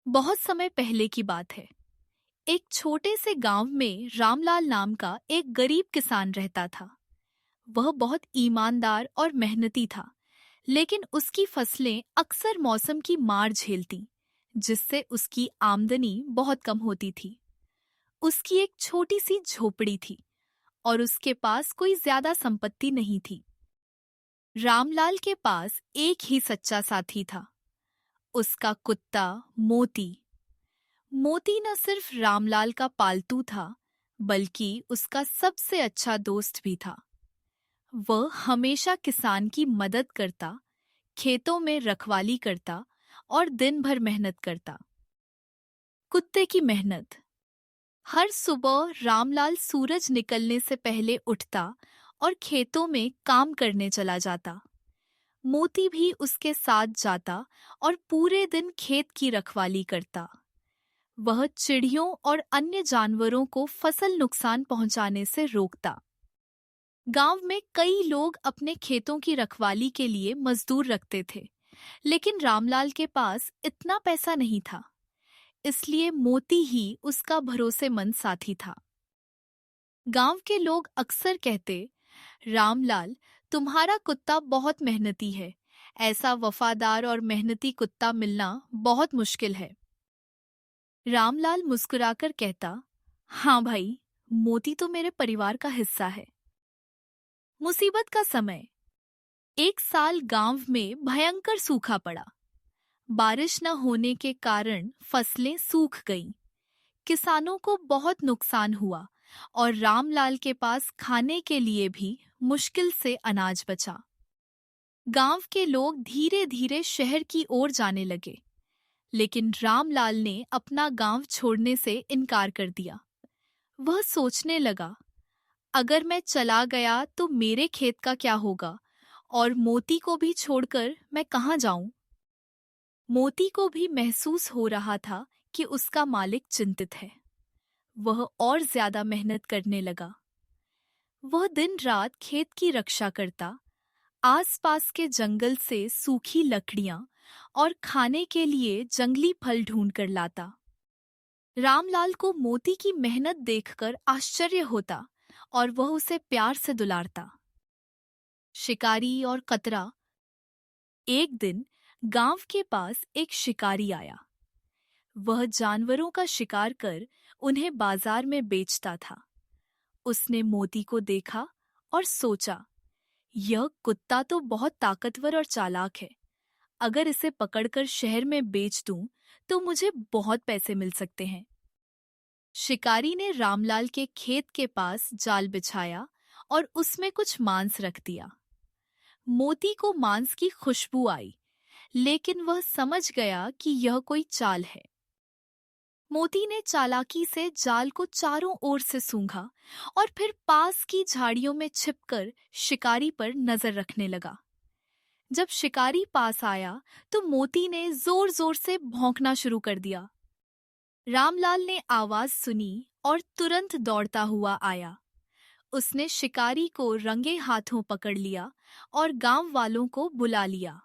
बहुत समय पहले की बात है। एक छोटे से गांव में रामलाल नाम का एक गरीब किसान रहता था। वह बहुत ईमानदार और मेहनती था, लेकिन उसकी फसलें अक्सर मौसम की मार झेलती, जिससे उसकी आमदनी बहुत कम होती थी। उसकी एक छोटी सी झोपड़ी थी और उसके पास कोई ज्यादा संपत्ति नहीं थी। रामलाल के पास एक ही सच्चा साथी था, उसका कुत्ता मोती। मोती न सिर्फ रामलाल का पालतू था, बल्कि उसका सबसे अच्छा दोस्त भी था। वह हमेशा किसान की मदद करता, खेतों में रखवाली करता और दिन भर मेहनत करता। कुत्ते की मेहनत। हर सुबह रामलाल सूरज निकलने से पहले उठता और खेतों में काम करने चला जाता। मोती भी उसके साथ जाता और पूरे दिन खेत की रखवाली करता। वह चिड़ियों और अन्य जानवरों को फसल नुकसान पहुंचाने से रोकता। गांव में कई लोग अपने खेतों की रखवाली के लिए मजदूर रखते थे, लेकिन रामलाल के पास इतना पैसा नहीं था, इसलिए मोती ही उसका भरोसेमंद साथी था। गांव के लोग अक्सर कहते, रामलाल, तुम्हारा कुत्ता बहुत मेहनती है। ऐसा वफादार और मेहनती कुत्ता मिलना बहुत मुश्किल है। रामलाल मुस्कुराकर कहता, हाँ भाई, मोती तो मेरे परिवार का हिस्सा है। मुसीबत का समय। एक साल गांव में भयंकर सूखा पड़ा। बारिश न होने के कारण फसलें सूख गईं। किसानों को बहुत नुकसान हुआ और रामलाल के पास खाने के लिए भी मुश्किल से अनाज बचा। गांव के लोग धीरे धीरे शहर की ओर जाने लगे, लेकिन रामलाल ने अपना गांव छोड़ने से इनकार कर दिया। वह सोचने लगा, अगर मैं चला गया तो मेरे खेत का क्या होगा और मोती को भी छोड़कर मैं कहाँ जाऊं? मोती को भी महसूस हो रहा था कि उसका मालिक चिंतित है। वह और ज्यादा मेहनत करने लगा। वह दिन रात खेत की रक्षा करता, आसपास के जंगल से सूखी लकड़ियां और खाने के लिए जंगली फल ढूंढ कर लाता। रामलाल को मोती की मेहनत देखकर आश्चर्य होता और वह उसे प्यार से दुलारता। शिकारी और कतरा। एक दिन गांव के पास एक शिकारी आया। वह जानवरों का शिकार कर उन्हें बाजार में बेचता था। उसने मोती को देखा और सोचा, यह कुत्ता तो बहुत ताकतवर और चालाक है। अगर इसे पकड़कर शहर में बेच दूं तो मुझे बहुत पैसे मिल सकते हैं। शिकारी ने रामलाल के खेत के पास जाल बिछाया और उसमें कुछ मांस रख दिया। मोती को मांस की खुशबू आई, लेकिन वह समझ गया कि यह कोई चाल है। मोती ने चालाकी से जाल को चारों ओर से सूंघा और फिर पास की झाड़ियों में छिपकर शिकारी पर नजर रखने लगा। जब शिकारी पास आया तो मोती ने जोर जोर से भौंकना शुरू कर दिया। रामलाल ने आवाज सुनी और तुरंत दौड़ता हुआ आया। उसने शिकारी को रंगे हाथों पकड़ लिया और गांव वालों को बुला लिया।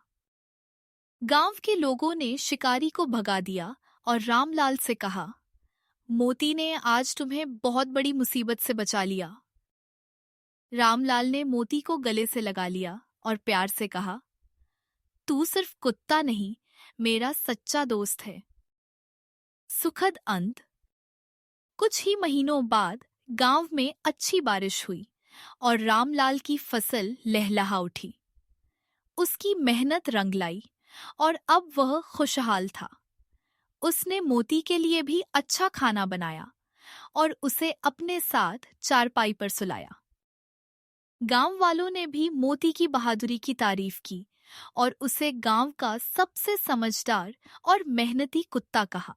गांव के लोगों ने शिकारी को भगा दिया और रामलाल से कहा, मोती ने आज तुम्हें बहुत बड़ी मुसीबत से बचा लिया। रामलाल ने मोती को गले से लगा लिया और प्यार से कहा, तू सिर्फ कुत्ता नहीं, मेरा सच्चा दोस्त है। सुखद अंत। कुछ ही महीनों बाद गांव में अच्छी बारिश हुई और रामलाल की फसल लहलहा उठी। उसकी मेहनत रंग लाई और अब वह खुशहाल था। उसने मोती के लिए भी अच्छा खाना बनाया और उसे अपने साथ चारपाई पर सुलाया। गांव वालों ने भी मोती की बहादुरी की तारीफ की और उसे गांव का सबसे समझदार और मेहनती कुत्ता कहा।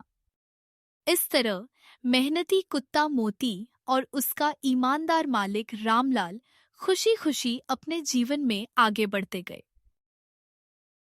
इस तरह मेहनती कुत्ता मोती और उसका ईमानदार मालिक रामलाल खुशी खुशी अपने जीवन में आगे बढ़ते गए।